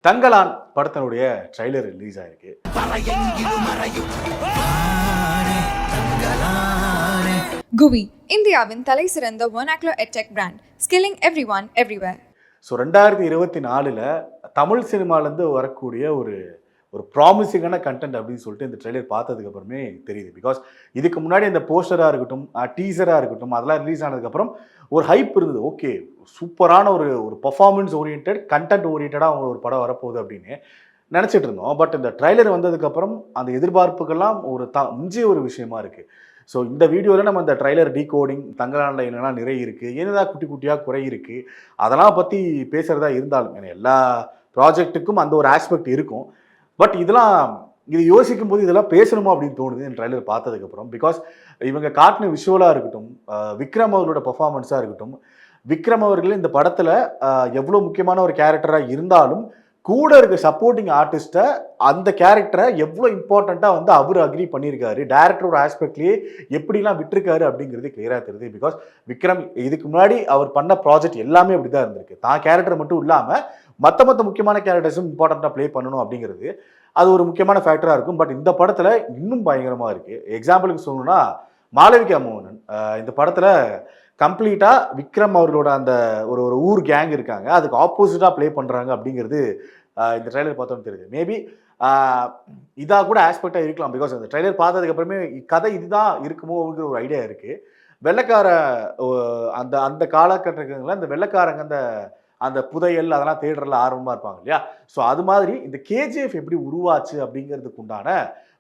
தங்கலான் படத்தினுடைய trailer release ஆயிருக்கு. குவி இந்தியாவின் தலை சிறந்த vernacular edtech brand, skilling everyone everywhere. So 2024ல் தமிழ் சினிமாலேருந்து வரக்கூடிய ஒரு ஒரு ப்ராமிசிங்கான கண்டென்ட் அப்படின்னு சொல்லிட்டு இந்த ட்ரெய்லர் பார்த்ததுக்கு அப்புறமே தெரியுது. பிகாஸ் இதுக்கு முன்னாடி இந்த போஸ்டராக இருக்கட்டும், டீசராக இருக்கட்டும், அதெல்லாம் ரிலீஸ் ஆனதுக்கப்புறம் ஒரு ஹைப் இருந்தது. ஓகே, சூப்பரான ஒரு ஒரு பர்ஃபார்மன்ஸ் ஓரியன்ட், கண்டென்ட் ஓரியன்டாக அவங்க ஒரு படம் வரப்போகுது அப்படின்னு நினச்சிட்டு இருந்தோம். பட் இந்த ட்ரைலர் வந்ததுக்கப்புறம் அந்த எதிர்பார்ப்புக்கெல்லாம் ஒரு மிஞ்சிய ஒரு விஷயமா இருக்குது. ஸோ இந்த வீடியோவில் நம்ம இந்த ட்ரைலர் டீகோடிங், தங்கலானில் என்னென்னா நிறைய இருக்குது, என்னதான் குட்டி குட்டியாக குறை இருக்குது, அதெல்லாம் பற்றி பேசுகிறதா இருந்தாலும் ஏன்னா எல்லா ப்ராஜெக்ட்டுக்கும் அந்த ஒரு ஆஸ்பெக்ட் இருக்கும். பட் இது யோசிக்கும் போது இதெல்லாம் பேசணுமா அப்படின்னு தோணுது இந்த ட்ரைலர் பார்த்ததுக்கப்புறம். பிகாஸ் இவங்க காட்டின விஷுவலாக இருக்கட்டும், விக்ரம் அவர்களோட பர்ஃபார்மன்ஸாக இருக்கட்டும், விக்ரம் அவர்கள் இந்த படத்தில் எவ்வளோ முக்கியமான ஒரு கேரக்டராக இருந்தாலும் கூட இருக்க சப்போர்ட்டிங் ஆர்டிஸ்ட்டை அந்த கேரக்டரை எவ்வளோ இம்பார்ட்டண்ட்டாக வந்து அவர் அக்ரி பண்ணியிருக்காரு, டேரக்டரோட ஆஸ்பெக்ட்லேயே எப்படிலாம் விட்டுருக்காரு அப்படிங்கிறது கிளியராக தெரியுது. பிகாஸ் விக்ரம் இதுக்கு முன்னாடி அவர் பண்ண ப்ராஜெக்ட் எல்லாமே அப்படி தான் இருந்திருக்கு. தான் கேரக்டர் மட்டும் இல்லாமல் மற்ற முக்கியமான கேரக்டர்ஸும் இம்பார்ட்டண்ட்டாக ப்ளே பண்ணணும் அப்படிங்கிறது அது ஒரு முக்கியமான ஃபேக்டராக இருக்கும். பட் இந்த படத்தில் இன்னும் பயங்கரமாக இருக்குது. எக்ஸாம்பிளுக்கு சொல்லணும்னா மாளவிகா மோகனன் இந்த படத்தில் கம்ப்ளீட்டாக விக்ரம் அவர்களோட அந்த ஒரு ஒரு ஊர் கேங் இருக்காங்க, அதுக்கு ஆப்போசிட்டாக ப்ளே பண்ணுறாங்க அப்படிங்கிறது இந்த ட்ரைலர் பார்த்தோன்னு தெரியுது. மேபி இதாக கூட ஆஸ்பெக்டாக இருக்கலாம். பிகாஸ் அந்த ட்ரைலர் பார்த்ததுக்கு அப்புறமே கதை இதுதான் இருக்குமோங்கிற ஒரு ஐடியா இருக்குது. வெள்ளைக்கார அந்த அந்த காலகட்டங்களில் இந்த வெள்ளைக்காரங்க அந்த புதையல் அதெல்லாம் தேடுறதுல ஆர்வமாக இருப்பாங்க இல்லையா? ஸோ அது மாதிரி இந்த கேஜிஎஃப் எப்படி உருவாச்சு அப்படிங்கிறதுக்கு உண்டான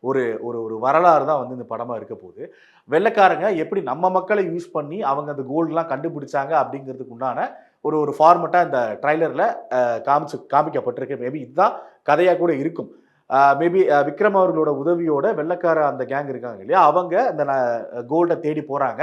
ஒரு ஒரு ஒரு வரலாறு தான் வந்து இந்த படமாக இருக்க போகுது. வெள்ளைக்காரங்க எப்படி நம்ம மக்களை யூஸ் பண்ணி அவங்க அந்த கோல்டெலாம் கண்டுபிடிச்சாங்க அப்படிங்கிறதுக்கு உண்டான ஒரு ஒரு ஃபார்மெட்டாக இந்த ட்ரைலரில் காமிக்கப்பட்டிருக்கு. மேபி இதுதான் கதையாக கூட இருக்கும். மேபி விக்ரம் அவர்களோட உதவியோட வெள்ளைக்கார அந்த கேங் இருக்காங்க இல்லையா, அவங்க அந்த கோல்டை தேடி போகிறாங்க.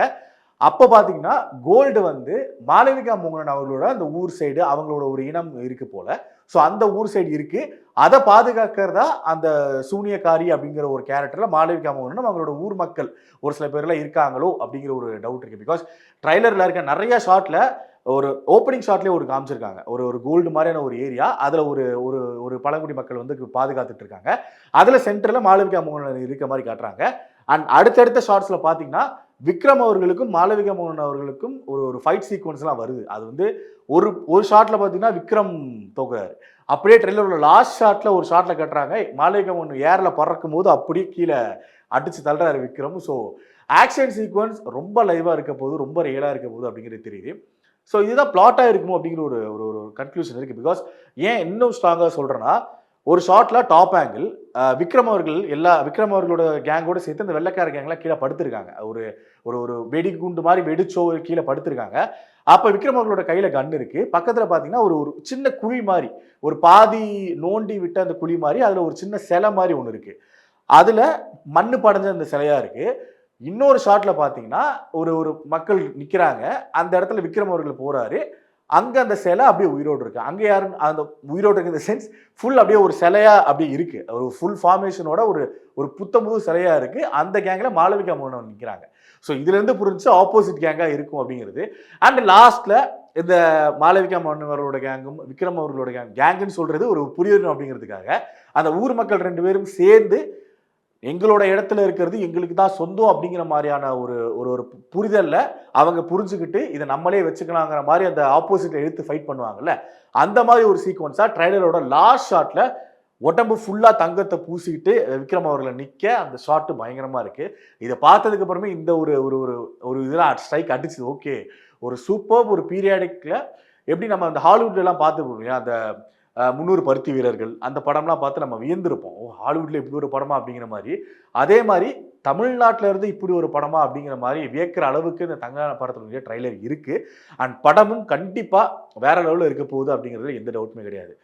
அப்போ பார்த்தீங்கன்னா கோல்டு வந்து மாளவிகா மோகனன் அவர்களோட அந்த ஊர் சைடு அவங்களோட ஒரு இனம் இருக்கு போல. ஸோ அந்த ஊர் சைடு இருக்கு, அதை பாதுகாக்கிறதா அந்த சூனியக்காரி அப்படிங்கிற ஒரு கேரக்டர்ல மாளவிகா மோகனன் அவங்களோட ஊர் மக்கள் ஒரு சில பேர்லாம் இருக்காங்களோ அப்படிங்கிற ஒரு டவுட் இருக்கு. பிகாஸ் ட்ரைலரில் இருக்க நிறைய ஷாட்ல ஒரு ஓப்பனிங் ஷாட்லேயே ஒரு காமிச்சிருக்காங்க, ஒரு ஒரு கோல்டு மாதிரியான ஒரு ஏரியா, அதில் ஒரு ஒரு ஒரு பழங்குடி மக்கள் வந்து பாதுகாத்துட்டு இருக்காங்க. அதில் சென்டரில் மாளவிகா மோகனன் இருக்க மாதிரி காட்டுறாங்க. அண்ட் அடுத்தடுத்த ஷார்ட்ஸில் பார்த்தீங்கன்னா விக்ரம் அவர்களுக்கும் மாளவிகா மோகனன் அவர்களுக்கும் ஒரு ஒரு ஃபைட் சீக்வன்ஸ்லாம் வருது. அது வந்து ஒரு ஒரு ஷாட்டில் பார்த்தீங்கன்னா விக்ரம் தோக்குறாரு. அப்படியே ட்ரெயிலரோட லாஸ்ட் ஷாட்டில் ஒரு ஷாட்டில் கட்டுறாங்க, மாளவிகா மோகனன் ஏரில் பறக்கும் போது அப்படியே கீழே அடித்து தள்ளுறாரு விக்ரம். ஸோ ஆக்ஷன் சீக்வன்ஸ் ரொம்ப லைவாக இருக்க போது, ரொம்ப ரியலாக இருக்க போது அப்படிங்கிறது தெரியுது. ஸோ இதுதான் பிளாட்டாக இருக்குமோ அப்படிங்கிற ஒரு ஒரு கன்க்ளூஷன் இருக்குது. பிகாஸ் ஏன் இன்னும் ஸ்ட்ராங்காக சொல்கிறேன்னா, ஒரு ஷாட்ல டாப் ஆங்கிள் விக்ரம் அவர்களோட கேங்கோட சேர்த்து அந்த வெள்ளைக்கார கேங்லாம் கீழே படுத்திருக்காங்க. ஒரு ஒரு ஒரு வெடிகுண்டு மாதிரி வெடிச்சோ கீழே படுத்திருக்காங்க. அப்போ விக்ரம் அவர்களோட கையில் கன் இருக்கு. பக்கத்தில் பார்த்தீங்கன்னா ஒரு ஒரு சின்ன குழி மாதிரி, ஒரு பாதி நோண்டி விட்ட அந்த குழி மாதிரி, அதில் ஒரு சின்ன சிலை மாதிரி ஒன்று இருக்கு. அதில் மண்ணு படைஞ்ச அந்த சிலையா இருக்கு. இன்னொரு ஷாட்ல பார்த்தீங்கன்னா ஒரு ஒரு மக்கள் நிற்கிறாங்க. அந்த இடத்துல விக்ரம் அவர்கள் போறாரு. அங்கே அந்த சிலை அப்படியே உயிரோடு இருக்கு. அங்கே யாரும் அந்த உயிரோடு இருக்கு இந்த சென்ஸ் ஃபுல் அப்படியே ஒரு சிலையா அப்படியே இருக்கு. ஒரு ஃபுல் ஃபார்மேஷனோட ஒரு ஒரு புத்தமுது சிலையா இருக்கு. அந்த கேங்கில் மாளவிகா மோகனன் நிற்கிறாங்க. ஸோ இதுலேருந்து புரிஞ்சு ஆப்போசிட் கேங்காக இருக்கும் அப்படிங்கிறது. அண்ட் லாஸ்ட்ல இந்த மாளவிகா மோகனன் அவர்களோட கேங்கும் விக்ரம் அவர்களோட கேங்குன்னு சொல்றது ஒரு புரியணும் அப்படிங்கிறதுக்காக அந்த ஊர் மக்கள் 2 பேரும் சேர்ந்து எங்களோட இடத்துல இருக்கிறது எங்களுக்கு தான் சொந்தம் அப்படிங்கிற மாதிரியான ஒரு ஒரு ஒரு புரிதல்ல அவங்க புரிஞ்சுக்கிட்டு இதை நம்மளே வச்சுக்கலாங்கிற மாதிரி அந்த ஆப்போசிட்ல எடுத்து ஃபைட் பண்ணுவாங்கல்ல, அந்த மாதிரி ஒரு சீக்வன்ஸா ட்ரைலரோட லாஸ்ட் ஷாட்ல உடம்பு ஃபுல்லா தங்கத்தை பூசிக்கிட்டு விக்ரம் அவர்களை நிக்க அந்த ஷாட் பயங்கரமா இருக்கு. இதை பார்த்ததுக்கு அப்புறமே இந்த ஒரு ஒரு ஒரு ஒரு இதெல்லாம் ஸ்ட்ரைக் அடிச்சு. ஓகே, ஒரு சூப்பர் ஒரு பீரியாடிக்ல எப்படி நம்ம அந்த ஹாலிவுட்ல எல்லாம் பார்த்துருப்போம் இல்லையா, அந்த 300 பருத்தி வீரர்கள் அந்த படம்லாம் பார்த்து நம்ம வியந்திருப்போம். ஓ, ஹாலிவுட்ல இப்படி ஒரு படமா அப்படிங்கிற மாதிரி. அதே மாதிரி தமிழ்நாட்டில இருந்து இப்படி ஒரு படமா அப்படிங்கிற மாதிரி வியக்கிற அளவுக்கு இந்த தங்கலான் படத்தினுடைய ட்ரைலர் இருக்கு. அண்ட் படமும் கண்டிப்பா வேற லெவலில் இருக்க போகுது அப்படிங்கிறதுல எந்த டவுட்டுமே கிடையாது.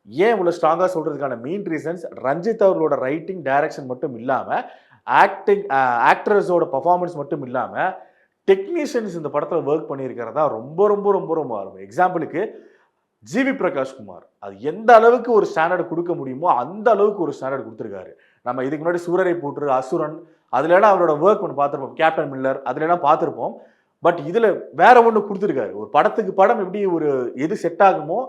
ஏன் இவ்வளோ ஸ்ட்ராங்காக சொல்றதுக்கான மெயின் ரீசன்ஸ், ரஞ்சித் அவர்களோட ரைட்டிங் டைரக்ஷன் மட்டும் இல்லாமல் ஆக்டர்ஸோட பர்ஃபார்மன்ஸ் மட்டும் இல்லாமல் டெக்னீஷியன்ஸ் இந்த படத்தில் ஒர்க் பண்ணியிருக்கிறதா ரொம்ப ரொம்ப ரொம்ப ரொம்ப ஆகும். எக்ஸாம்பிளுக்கு ஜிவி பிரகாஷ் குமார் அது எந்த அளவுக்கு ஒரு ஸ்டாண்டர்ட் கொடுக்க முடியுமோ அந்த அளவுக்கு ஒரு ஸ்டாண்டர்ட் கொடுத்துருக்காரு. நம்ம இதுக்கு முன்னாடி சூரரை போட்டு அசுரன் அதுலலாம் அவரோட ஒர்க் ஒன்று பார்த்துருப்போம், கேப்டன் மில்லர் அதுலலாம் பார்த்துருப்போம். பட் இதில் வேற ஒன்று கொடுத்துருக்காரு. ஒரு படத்துக்கு படம் எப்படி ஒரு எது செட் ஆகுமோ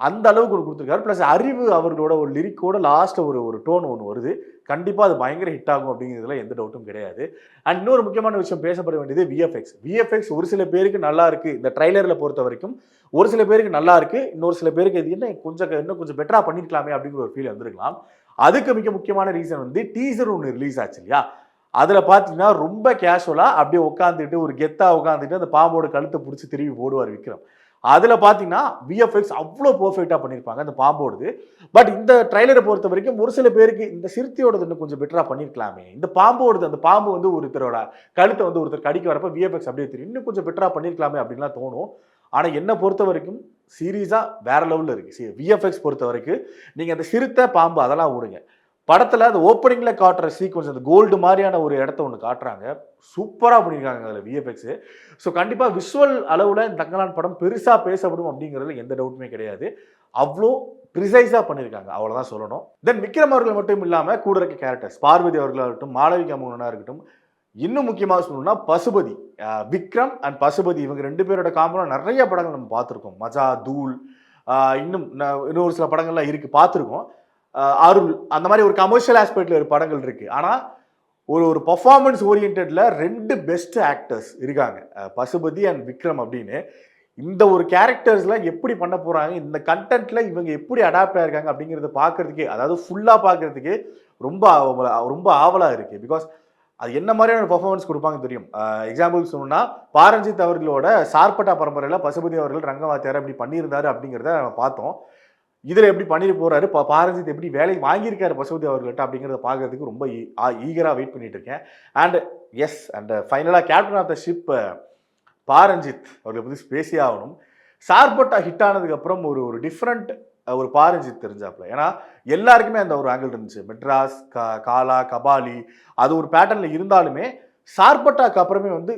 அந்த அளவுக்கு ஒரு கொடுத்துருக்காரு. ப்ளஸ் அறிவு அவர்களோட ஒரு லிரிக்கோட லாஸ்ட்டில் ஒரு டோன் ஒன்று வருது. கண்டிப்பாக அது பயங்கர ஹிட் ஆகும் அப்படிங்கிறதுல எந்த டவுட்டும் கிடையாது. அண்ட் இன்னொரு முக்கியமான விஷயம் பேசப்பட வேண்டியது விஎஃப்எக்ஸ். விஎஃப்எக்ஸ் ஒரு சில பேருக்கு நல்லா இருக்குது, இந்த ட்ரைலரில் பொறுத்த வரைக்கும் ஒரு சில பேருக்கு நல்லா இருக்குது, இன்னொரு சில பேருக்கு இது என்ன இன்னும் கொஞ்சம் பெட்டராக பண்ணியிருக்கலாமே அப்படிங்கிற ஒரு ஃபீல் வந்திருக்கலாம். அதுக்கு மிக முக்கியமான ரீசன் வந்து டீசர் ஒன்று ரிலீஸ் ஆச்சு இல்லையா, அதில் பார்த்தீங்கன்னா ரொம்ப கேஷுவலாக அப்படியே உட்காந்துட்டு ஒரு கெத்தாக உட்காந்துட்டு அந்த பாம்போட கழுத்தை பிடிச்சி திரும்பி போடுவார் விக்ரம். அதில் பார்த்தீங்கன்னா விஎஃப்எக்ஸ் அவ்வளோ பர்ஃபெக்டாக பண்ணியிருப்பாங்க அந்த பாம்போடது. பட் இந்த ட்ரைலரை பொறுத்த வரைக்கும் ஒரு சில பேருக்கு இந்த சிறுத்தையோடது இன்னும் கொஞ்சம் பெட்டராக பண்ணியிருக்கலாமே, இந்த பாம்போடது அந்த பாம்பு வந்து ஒருத்தரோட கழுத்தை வந்து ஒருத்தர் கடிக்க வரப்போ விஎஃப்எக்ஸ் அப்படியே தெரியும், இன்னும் கொஞ்சம் பெட்டராக பண்ணியிருக்கலாமே அப்படின்லாம் தோணும். ஆனால் என்னை பொறுத்த வரைக்கும் சீரியஸாக வேற லெவலில் இருக்குது. விஎஃப்எக்ஸ் பொறுத்த வரைக்கும் நீங்கள் அந்த சிறுத்தை பாம்பு அதெல்லாம் விடுங்க, படத்தில் அந்த ஓப்பனிங்கில் காட்டுற சீக்வன்ஸ் அந்த கோல்டு மாதிரியான ஒரு இடத்த ஒன்று காட்டுறாங்க, சூப்பராக பண்ணியிருக்காங்க அதில் விஎஃப்எக்ஸு. ஸோ கண்டிப்பாக விஷுவல் அளவில் இந்த தங்கலான் படம் பெருசாக பேசப்படும் அப்படிங்கிறதுல எந்த டவுட்டுமே கிடையாது. அவ்வளோ ப்ரிசைஸாக பண்ணியிருக்காங்க, அவ்வளோதான் சொல்லணும். தென் விக்ரம் அவர்கள் மட்டும் இல்லாமல் கூட இருக்க கேரக்டர்ஸ் பார்வதி அவர்களாகட்டும், மாளவிகா மோகனாக இருக்கட்டும், இன்னும் முக்கியமாக சொல்லணும்னா பசுபதி, விக்ரம் அண்ட் பசுபதி இவங்க 2 பேரோட காம்போ நிறைய படங்கள் நம்ம பார்த்துருக்கோம். மஜா, தூள், இன்னொரு சில படங்கள்லாம் இருக்குது பார்த்துருக்கோம். அருள், அந்த மாதிரி ஒரு கமர்ஷியல் ஆஸ்பெக்ட்ல ஒரு படங்கள் இருக்கு. ஆனால் ஒரு பர்ஃபார்மன்ஸ் ஓரியன்டட்ல 2 பெஸ்ட் ஆக்டர்ஸ் இருக்காங்க, பசுபதி அண்ட் விக்ரம் அப்படின்னு. இந்த ஒரு கேரக்டர்ஸ்ல எப்படி பண்ண போறாங்க, இந்த கண்டென்ட்ல இவங்க எப்படி அடாப்ட் ஆயிருக்காங்க அப்படிங்கிறத பார்க்கறதுக்கே, அதாவது ஃபுல்லா பார்க்கறதுக்கே ரொம்ப ரொம்ப ஆவலா இருக்கு. பிகாஸ் அது என்ன மாதிரியான பர்ஃபார்மன்ஸ் கொடுப்பாங்க தெரியும். எக்ஸாம்பிள் சொல்லணும்னா பாரஞ்சித் அவர்களோட சார்பட்டா பரம்பரையில் பசுபதி அவர்கள் ரங்கவாத்தியார் அப்படி பண்ணியிருந்தாரு அப்படிங்கிறத நம்ம பார்த்தோம். இதில் எப்படி பண்ணிட்டு போறாரு, பாரஞ்சித் எப்படி வேலை வாங்கியிருக்காரு பசுபதி அவர்கள்ட்ட அப்படிங்கிறத பார்க்கறதுக்கு ரொம்ப ஈகராக வெயிட் பண்ணிட்டு இருக்கேன். அண்ட் எஸ், அண்ட் ஃபைனலாக captain of the ship Paranjith அவர்களை பற்றி பேசியே ஆகணும். சார்பட்டா ஹிட் ஆனதுக்கப்புறம் ஒரு டிஃப்ரெண்ட் ஒரு பாரஞ்சித் தெரிஞ்சாப்புல. ஏன்னா எல்லாருக்குமே அந்த ஒரு ஆங்கிள் இருந்துச்சு, மெட்ராஸ், காலா, கபாலி, அது ஒரு பேட்டர்னில் இருந்தாலுமே சார்பட்டாக்கு அப்புறமே வந்து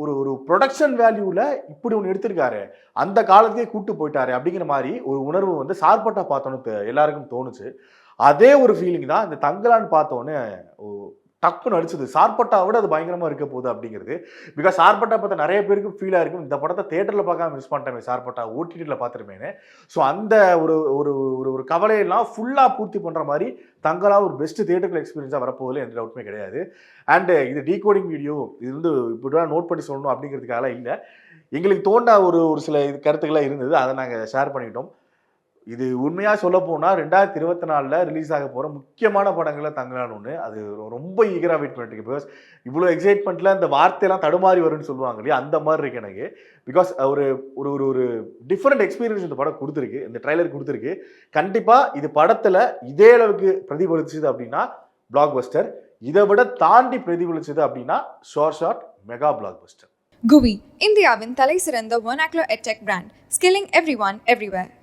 ஒரு ப்ரொடக்ஷன் வேல்யூவில் இப்படி ஒன்று எடுத்திருக்காரு, அந்த காலத்தையே கூட்டு போயிட்டாரு அப்படிங்கிற மாதிரி ஒரு உணர்வு வந்து சார்பட்டா பார்த்தோன்னு எல்லாருக்கும் தோணுச்சு. அதே ஒரு ஃபீலிங் தான் இந்த தங்கலான்னு பார்த்தோன்னே டக்குன்னு அடிச்சது. சார்பட்டா விட அது பயங்கரமாக இருக்க போகுது அப்படிங்கிறது. பிகாஸ் சார்பட்டா பார்த்தா நிறைய பேருக்கு ஃபீலாக இருக்கும், இந்த படத்தை தேட்டரில் பார்க்காம மிஸ் பண்ணிட்டேன், சார்பட்டா ஓடிடியில் பார்த்துருமேன்னு. ஸோ அந்த ஒரு ஒரு ஒரு கவலையெல்லாம் ஃபுல்லாக பூர்த்தி பண்ணுற மாதிரி தங்கலா ஒரு பெஸ்ட் தியேட்டர்கள் எக்ஸ்பீரியன்ஸாக வரப்போதில் எந்த டவுட்டுமே கிடையாது. அண்டு இது டீகோடிங் வீடியோ, இது வந்து இப்படிலாம் நோட் பண்ணி சொல்லணும் அப்படிங்கிறதுக்காக இல்லை, எங்களுக்கு தோண்ட ஒரு சில கருத்துக்கள்லாம் இருந்தது, அதை நாங்கள் ஷேர் பண்ணிக்கிட்டோம். இது உண்மையாக சொல்ல போனால் 2024 ரிலீஸ் ஆக போகிற முக்கியமான படங்களில் தங்கலான் ஒன்று. அது ரொம்ப ஈகராக வெயிட் பண்ணிட்டு இருக்கு. பிகாஸ் இவ்வளோ எக்ஸைட்மெண்ட்டில் இந்த வார்த்தையெல்லாம் தடுமாறி வரும்னு சொல்லுவாங்க இல்லையா, அந்த மாதிரி இருக்கு எனக்கு. பிகாஸ் ஒரு ஒரு ஒரு டிஃப்ரெண்ட் எக்ஸ்பீரியன்ஸ் இந்த படம் கொடுத்துருக்கு, இந்த ட்ரைலர் கொடுத்துருக்கு. கண்டிப்பாக இது படத்தில் இதே அளவுக்கு பிரதிபலிச்சுது அப்படின்னா பிளாக் பஸ்டர், இதை விட தாண்டி பிரதிபலிச்சது அப்படின்னா short mega black Bastar. GUVI, இந்தியாவின் தலை சிறந்த vernacular edtech brand, skilling everyone everywhere.